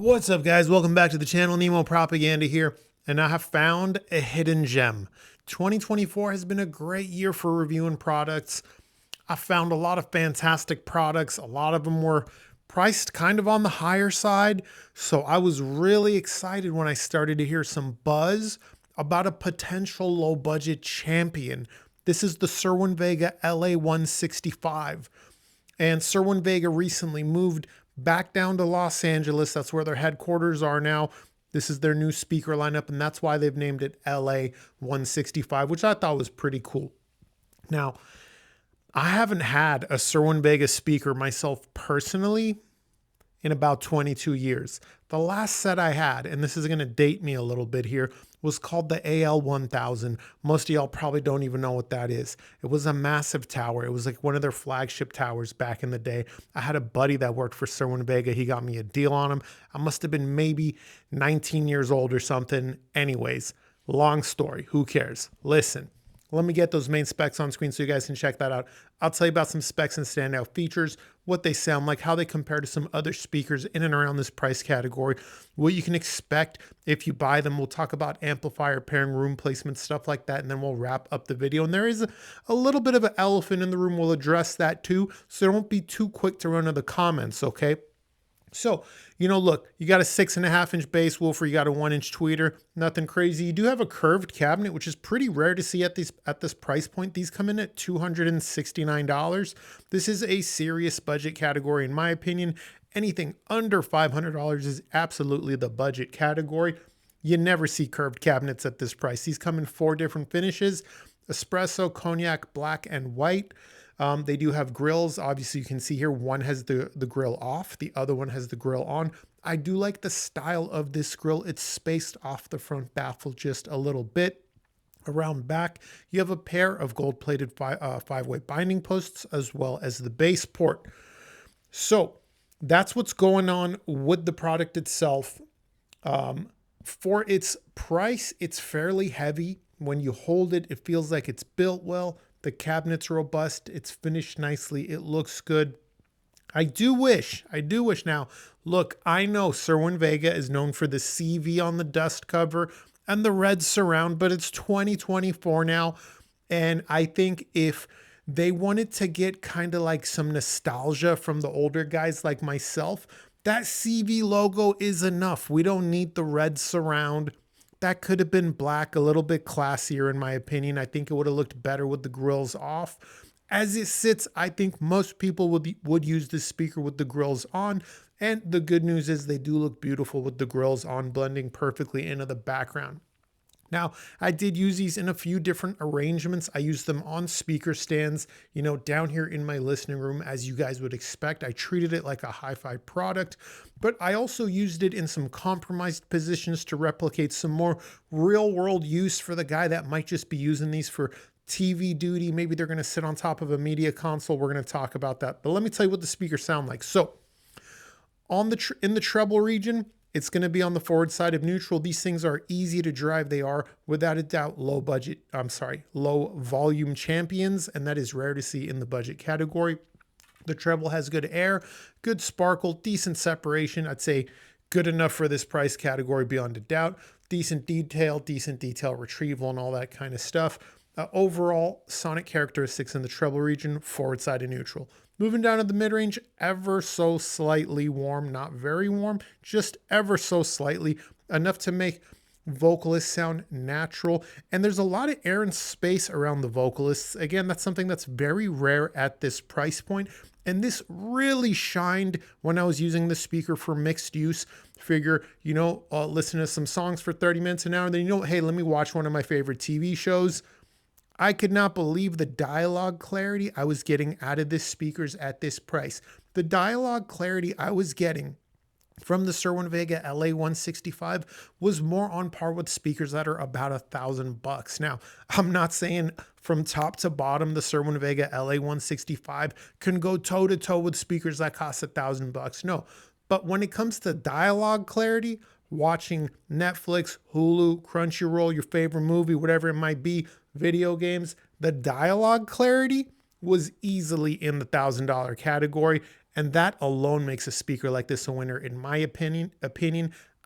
What's up, guys? Welcome back to the channel. Nemo Propaganda here, and I have found a hidden gem. 2024 has been a great year for reviewing products. I found a lot of fantastic products. A lot of them were priced kind of on the higher side, so I was really excited when I started to hear some buzz about a potential low-budget champion. This is the Cerwin Vega LA165. And Cerwin Vega recently moved back down to Los Angeles. That's where their headquarters are now. This is their new speaker lineup, and that's why they've named it LA165, which I thought was pretty cool. Now, I haven't had a Cerwin Vega speaker myself personally in about 22 years. The last set I had, and this is going to date me a little bit here, was called the AL1000. Most of y'all probably don't even know what that is. It was a massive tower. It was like one of their flagship towers back in the day. I had a buddy that worked for Cerwin Vega. He got me a deal on him. I must have been maybe 19 years old or something. Anyways, long story. Who cares? Listen. Let me get those main specs on screen so you guys can check that out. I'll tell you about some specs and standout features, what they sound like, how they compare to some other speakers in and around this price category, what you can expect if you buy them. We'll talk about amplifier pairing, room placement, stuff like that, and then we'll wrap up the video. And there is a little bit of an elephant in the room. We'll address that too, so don't be too quick to run to the comments, okay? So, look, you got a 6.5-inch bass woofer, you got a 1-inch tweeter, nothing crazy. You do have a curved cabinet, which is pretty rare to see at this price point. These come in at $269. This is a serious budget category, in my opinion. Anything under $500 is absolutely the budget category. You never see curved cabinets at this price. These come in 4 different finishes: espresso, cognac, black, and white. They do have grills. Obviously, you can see here one has the grill off, the other one has the grill on. I do like the style of this grill. It's spaced off the front baffle just a little bit. Around back, you have a pair of gold-plated 5-way binding posts as well as the base port. So that's what's going on with the product itself. For its price, it's fairly heavy. When you hold it, it feels like it's built well. The cabinet's robust. It's finished nicely. It looks good. I do wish now, look, I know Cerwin Vega is known for the CV on the dust cover and the red surround, but it's 2024 now. And I think if they wanted to get kind of like some nostalgia from the older guys like myself, that CV logo is enough. We don't need the red surround. That could have been black, a little bit classier in my opinion. I think it would have looked better with the grills off. As it sits, I think most people would use this speaker with the grills on. And the good news is they do look beautiful with the grills on, blending perfectly into the background. Now, I did use these in a few different arrangements. I used them on speaker stands, down here in my listening room, as you guys would expect. I treated it like a hi-fi product, but I also used it in some compromised positions to replicate some more real-world use for the guy that might just be using these for TV duty. Maybe they're going to sit on top of a media console. We're going to talk about that. But let me tell you what the speakers sound like. So, in the treble region, it's going to be on the forward side of neutral. These things are easy to drive. They are, without a doubt, low volume champions, and that is rare to see in the budget category. The treble has good air, good sparkle, decent separation. I'd say good enough for this price category beyond a doubt. Decent detail retrieval, and all that kind of stuff. Overall, sonic characteristics in the treble region, forward side and neutral. Moving down to the mid-range, ever so slightly warm, not very warm, just ever so slightly, enough to make vocalists sound natural. And there's a lot of air and space around the vocalists. Again, that's something that's very rare at this price point. And this really shined when I was using the speaker for mixed use. Figure, listen to some songs for 30 minutes an hour, and then, hey, let me watch one of my favorite TV shows. I could not believe the dialogue clarity I was getting out of this speakers at this price. The dialogue clarity I was getting from the Cerwin Vega LA165 was more on par with speakers that are about $1,000. Now, I'm not saying from top to bottom the Cerwin Vega LA165 can go toe to toe with speakers that cost $1,000. No, but when it comes to dialogue clarity, watching Netflix, Hulu, Crunchyroll, your favorite movie, whatever it might be, video games, the dialogue clarity was easily in the $1,000 category. And that alone makes a speaker like this a winner, in my opinion.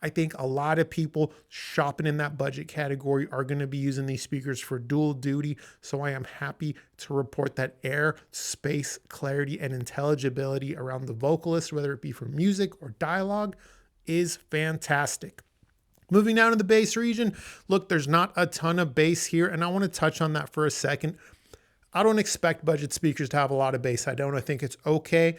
I think a lot of people shopping in that budget category are going to be using these speakers for dual duty. So I am happy to report that air, space, clarity, and intelligibility around the vocalist, whether it be for music or dialogue, is fantastic. Moving down to the bass region, look, there's not a ton of bass here, and I want to touch on that for a second. I don't expect budget speakers to have a lot of bass. I think it's okay.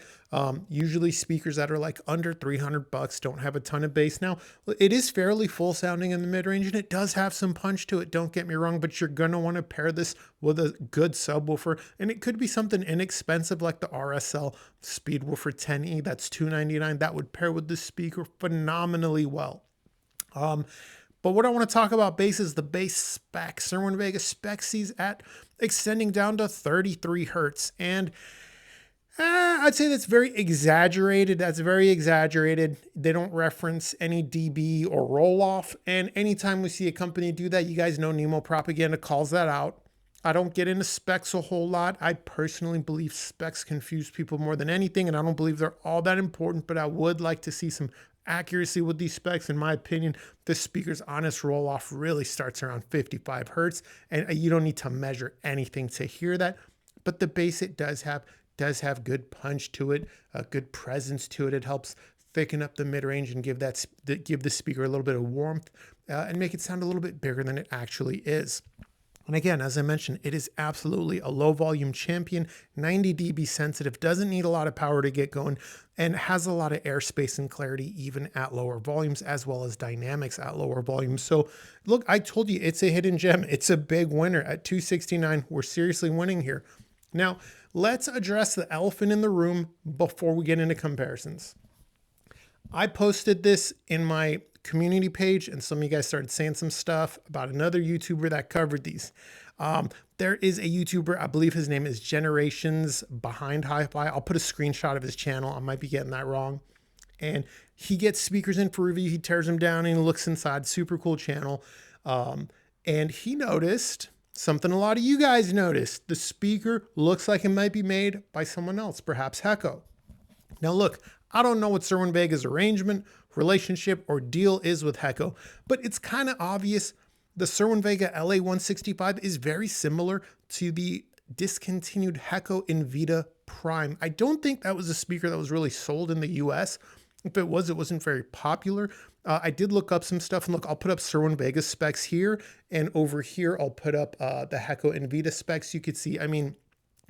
Usually speakers that are like under $300 don't have a ton of bass. Now, it is fairly full sounding in the mid-range, and it does have some punch to it. Don't get me wrong, but you're going to want to pair this with a good subwoofer, and it could be something inexpensive like the RSL Speedwoofer 10E. That's $299. That would pair with this speaker phenomenally well. But what I want to talk about bass is the bass spec. Cerwin Vega specs these at extending down to 33 hertz. And I'd say that's very exaggerated. That's very exaggerated. They don't reference any dB or roll off. And anytime we see a company do that, you guys know Nemo Propaganda calls that out. I don't get into specs a whole lot. I personally believe specs confuse people more than anything, and I don't believe they're all that important, but I would like to see some accuracy with these specs. In my opinion, this speaker's honest roll off really starts around 55 hertz, and you don't need to measure anything to hear that. But the bass it does have good punch to it, a good presence to it. It helps thicken up the mid-range and give the speaker a little bit of warmth and make it sound a little bit bigger than it actually is. And again, as I mentioned, it is absolutely a low volume champion, 90 dB sensitive, doesn't need a lot of power to get going, and has a lot of airspace and clarity even at lower volumes, as well as dynamics at lower volumes. So look, I told you it's a hidden gem. It's a big winner at $269. We're seriously winning here. Now, let's address the elephant in the room before we get into comparisons. I posted this in my community page, and some of you guys started saying some stuff about another YouTuber that covered these. There is a YouTuber, I believe his name is Generations Behind Hi-Fi. I'll put a screenshot of his channel. I might be getting that wrong. And he gets speakers in for review. He tears them down and he looks inside. Super cool channel. And he noticed something a lot of you guys noticed. The speaker looks like it might be made by someone else, perhaps Hecko. Now look, I don't know what Cerwin Vega's arrangement, relationship, or deal is with Hecko, but it's kind of obvious. The Cerwin Vega LA165 is very similar to the discontinued Hecko Invita Prime. I don't think that was a speaker that was really sold in the US. If it was, it wasn't very popular. I did look up some stuff, and look, I'll put up Cerwin Vega specs here, and over here I'll put up the Hecko Invita specs. You could see, I mean,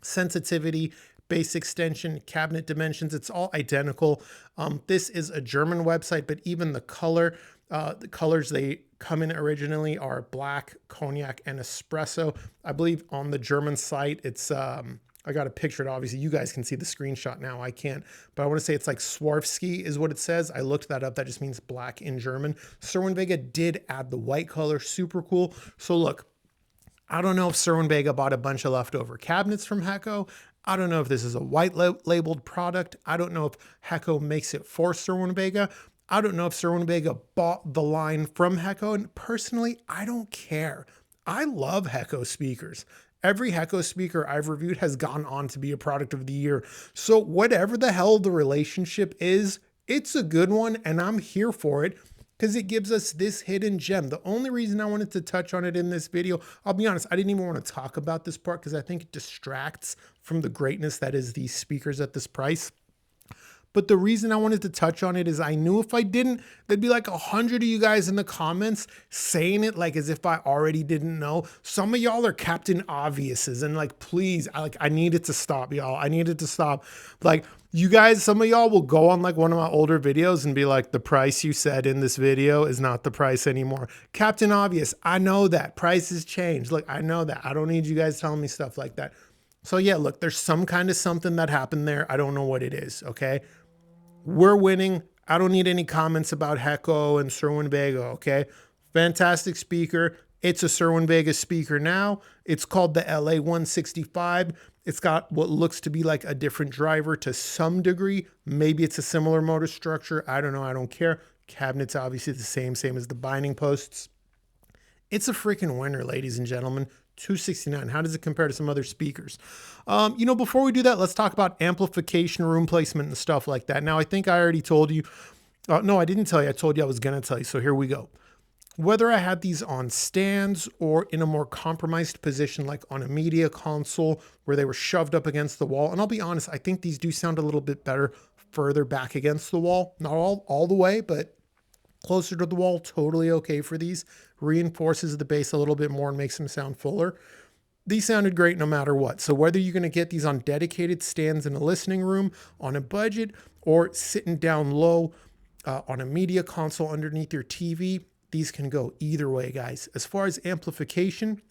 sensitivity, bass extension, cabinet dimensions, it's all identical. This is a German website, but even the colors they come in originally are black, cognac, and espresso. I believe on the German site, it's, I got a picture. Obviously, you guys can see the screenshot now. I can't, but I want to say it's like Swarovski is what it says. I looked that up. That just means black in German. Cerwin Vega did add the white color. Super cool. So look, I don't know if Cerwin Vega bought a bunch of leftover cabinets from Hecko. I don't know if this is a white labeled product. I don't know if Hecko makes it for Cerwin Vega. I don't know if Cerwin Vega bought the line from Hecko. And personally, I don't care. I love Hecko speakers. Every Hecko speaker I've reviewed has gone on to be a product of the year. So whatever the hell the relationship is, it's a good one, and I'm here for it because it gives us this hidden gem. The only reason I wanted to touch on it in this video, I'll be honest, I didn't even want to talk about this part because I think it distracts from the greatness that is these speakers at this price. But the reason I wanted to touch on it is I knew if I didn't, there'd be like 100 of you guys in the comments saying it like as if I already didn't know. Some of y'all are Captain Obviouses, and like, please, I needed to stop, y'all. I needed to stop. Like, you guys, some of y'all will go on like one of my older videos and be like, the price you said in this video is not the price anymore. Captain Obvious, I know that. Prices change. Look, I know that. I don't need you guys telling me stuff like that. So yeah, look, there's some kind of something that happened there. I don't know what it is, okay? We're winning. I don't need any comments about Hecko and Cerwin Vega, okay? Fantastic speaker. It's a Cerwin Vega speaker now. It's called the LA165. It's got what looks to be like a different driver to some degree. Maybe it's a similar motor structure. I don't know. I don't care. Cabinet's obviously the same as the binding posts. It's a freaking winner, ladies and gentlemen. $269. How does it compare to some other speakers? Before we do that, let's talk about amplification, room placement, and stuff like that. Now, I think I already told you. No, I didn't tell you. I told you I was going to tell you. So here we go. Whether I had these on stands or in a more compromised position, like on a media console where they were shoved up against the wall. And I'll be honest, I think these do sound a little bit better further back against the wall. Not all the way, but closer to the wall, totally okay for these. Reinforces the bass a little bit more and makes them sound fuller. These sounded great no matter what. So whether you're going to get these on dedicated stands in a listening room, on a budget, or sitting down low on a media console underneath your TV, these can go either way, guys. As far as amplification,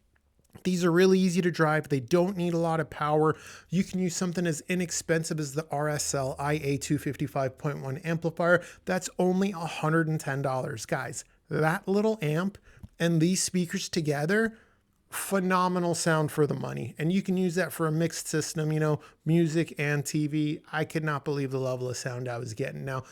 these are really easy to drive. They don't need a lot of power. You can use something as inexpensive as the RSL IA255.1 amplifier. That's only $110, guys. That little amp and these speakers together, phenomenal sound for the money. And you can use that for a mixed system, music and TV. I could not believe the level of sound I was getting. Now,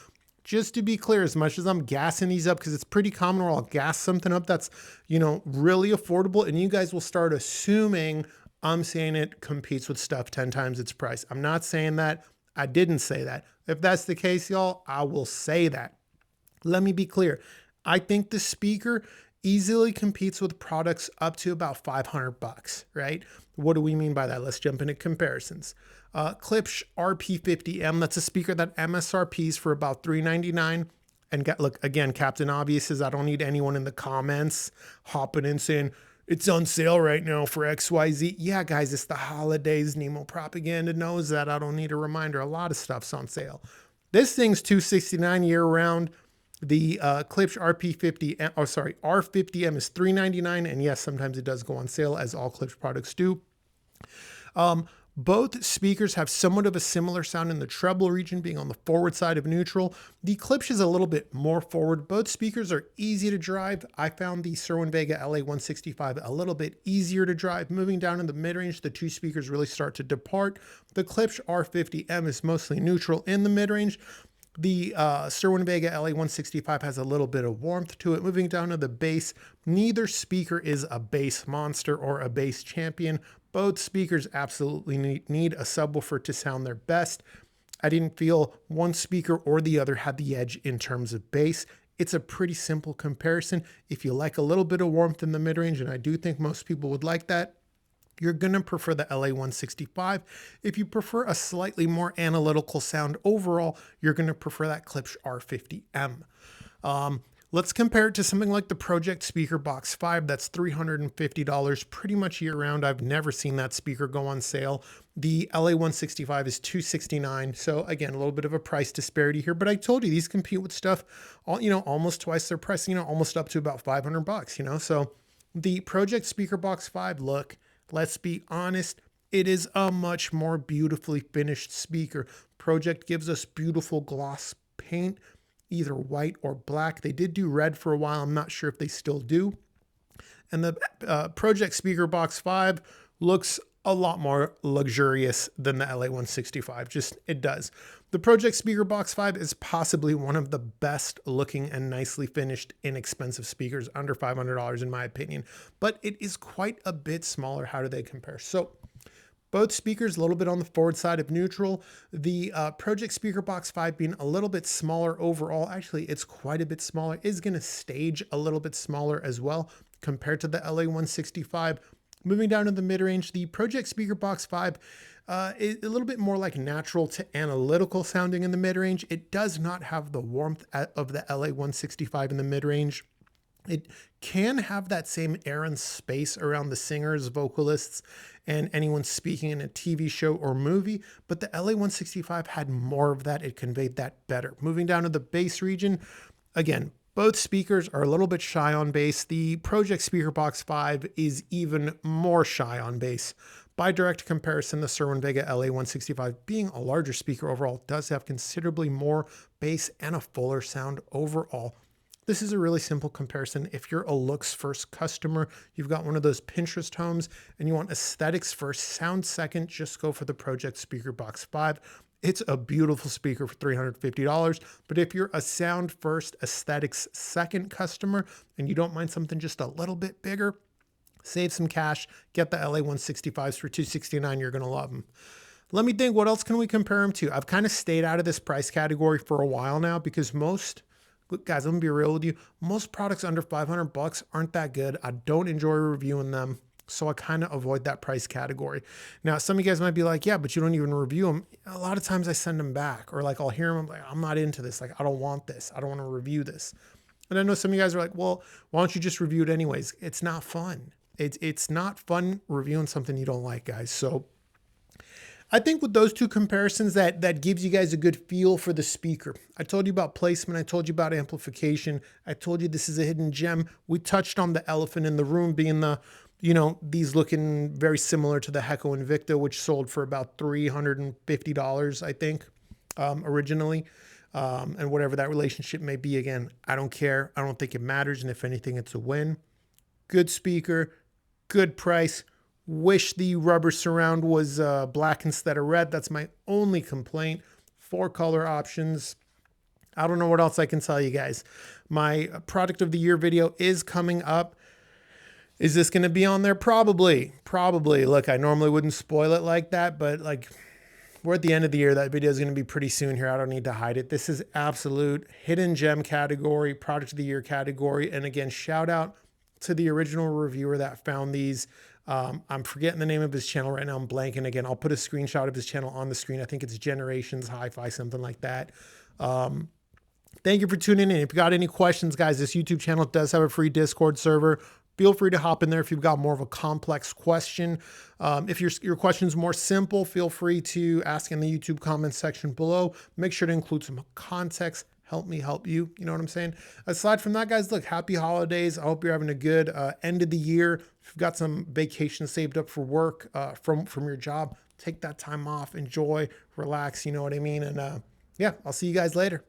just to be clear, as much as I'm gassing these up, because it's pretty common where I'll gas something up that's, really affordable, and you guys will start assuming I'm saying it competes with stuff 10 times its price. I'm not saying that. I didn't say that. If that's the case, y'all, I will say that. Let me be clear. I think the speaker easily competes with products up to about $500, right? What do we mean by that? Let's jump into comparisons. Klipsch RP50M, that's a speaker that MSRPs for about $399. And look, again, Captain Obvious says, I don't need anyone in the comments hopping in saying, it's on sale right now for XYZ. Yeah, guys, it's the holidays. Nemo Propaganda knows that. I don't need a reminder. A lot of stuff's on sale. This thing's $269 year round. The Klipsch R50M is $399. And yes, sometimes it does go on sale, as all Klipsch products do. Both speakers have somewhat of a similar sound in the treble region, being on the forward side of neutral. The Klipsch is a little bit more forward. Both speakers are easy to drive. I found the Cerwin Vega LA165 a little bit easier to drive. Moving down in the mid-range, the two speakers really start to depart. The Klipsch R50M is mostly neutral in the mid-range. The Cerwin Vega LA165 has a little bit of warmth to it. Moving down to the bass, neither speaker is a bass monster or a bass champion. Both speakers absolutely need a subwoofer to sound their best. I didn't feel one speaker or the other had the edge in terms of bass. It's a pretty simple comparison. If you like a little bit of warmth in the mid-range, and I do think most people would like that, you're going to prefer the LA165. If you prefer a slightly more analytical sound overall, you're going to prefer that Klipsch R50M. Let's compare it to something like the Project Speaker Box 5. That's $350 pretty much year round. I've never seen that speaker go on sale. The LA165 is $269. So again, a little bit of a price disparity here, but I told you these compete with stuff, almost twice their price, almost up to about $500, So the Project Speaker Box 5, look, let's be honest, it is a much more beautifully finished speaker. Project gives us beautiful gloss paint, either white or black. They did do red for a while. I'm not sure if they still do. And the Project Speaker Box 5 looks a lot more luxurious than the LA165. It does. The Project Speaker Box 5 is possibly one of the best looking and nicely finished inexpensive speakers, under $500 in my opinion, but it is quite a bit smaller. How do they compare? So both speakers a little bit on the forward side of neutral. The Project Speaker Box 5 being a little bit smaller overall. Actually, it's quite a bit smaller. Is going to stage a little bit smaller as well compared to the LA165. Moving down to the mid-range, the Project Speaker Box 5 is a little bit more like natural to analytical sounding in the mid-range. It does not have the warmth of the LA165 in the mid-range. It can have that same air and space around the singers, vocalists, and anyone speaking in a TV show or movie, but the LA165 had more of that. It conveyed that better. Moving down to the bass region, again, both speakers are a little bit shy on bass. The Project Speaker Box 5 is even more shy on bass. By direct comparison, the Cerwin Vega LA165, being a larger speaker overall, does have considerably more bass and a fuller sound overall. This is a really simple comparison. If you're a looks first customer, you've got one of those Pinterest homes and you want aesthetics first, sound second, just go for the Project Speaker Box 5. It's a beautiful speaker for $350. But if you're a sound first, aesthetics second customer, and you don't mind something just a little bit bigger, Save some cash, get the LA165s for $269. You're going to love them. Let me think, what else can we compare them to? I've kind of stayed out of this price category for a while now because most, guys, I'm gonna be real with you, most products under 500 bucks aren't that good. I don't enjoy reviewing them, so I kind of avoid that price category. Now, some of you guys might be like, yeah, but you don't even review them. A lot of times I send them back, or like I'll hear them, I'm like, I'm not into this. Like, I don't want this. I don't want to review this. And I know some of you guys are like, well, why don't you just review it anyways? It's not fun. It's not fun reviewing something you don't like, guys. So I think with those two comparisons, that gives you guys a good feel for the speaker. I told you about placement. I told you about amplification. I told you this is a hidden gem. We touched on the elephant in the room being the, these looking very similar to the Hecko Invicta, which sold for about $350, I think, originally. And whatever that relationship may be, again, I don't care. I don't think it matters. And if anything, it's a win. Good speaker, good price. Wish the rubber surround was black instead of red. That's my only complaint. 4 color options. I don't know what else I can tell you guys. My product of the year video is coming up. Is this going to be on there? Probably. Look, I normally wouldn't spoil it like that, but like we're at the end of the year. That video is going to be pretty soon here. I don't need to hide it. This is absolute hidden gem category, product of the year category. And again, shout out to the original reviewer that found these. I'm forgetting the name of his channel right now. I'm blanking again. I'll put a screenshot of his channel on the screen. I think it's Generations Hi-Fi, something like that. Thank you for tuning in. If you got any questions, guys, this YouTube channel does have a free Discord server. Feel free to hop in there if you've got more of a complex question. If your question's more simple, feel free to ask in the YouTube comments section below. Make sure to include some context. Help me help you. You know what I'm saying? Aside from that, guys, look, happy holidays. I hope you're having a good end of the year. If you've got some vacation saved up for work from your job, take that time off, enjoy, relax. You know what I mean? And yeah, I'll see you guys later.